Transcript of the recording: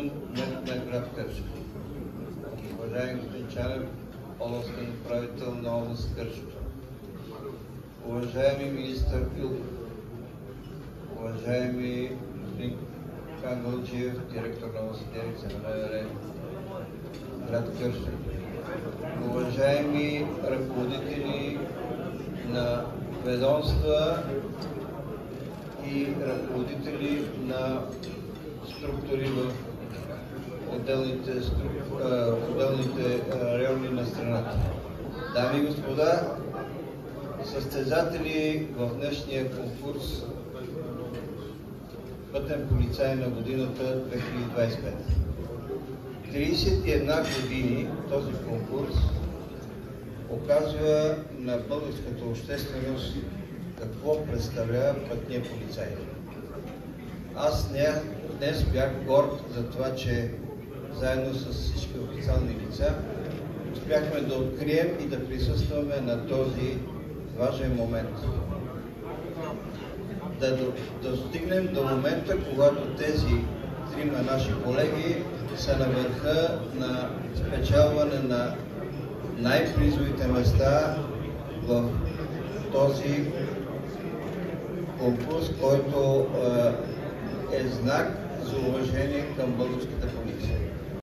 съм кмет на град Кърджали. Уважаеми господин Чанев, областен управител на област Кърджали. Уважаеми министър Филов, уважаеми господин Кангълджиев, директор на областна дирекция на МВР, град Кърджали. Уважаеми ръководители на ведомства и ръководители на структури в отделните райони на страната. Дами и господа, състезатели в днешния конкурс Пътен полицай на годината 2025. 31 години този конкурс показва на българската общественост какво представлява пътния полицай. Аз днес бях горд за това, че заедно с всички официални лица успяхме да открием и да присъстваме на този важен момент. Да достигнем до момента, когато тези трима наши колеги са на върха на спечелване на най-призовите места в този конкурс, който е знак за уважение към българската полиция.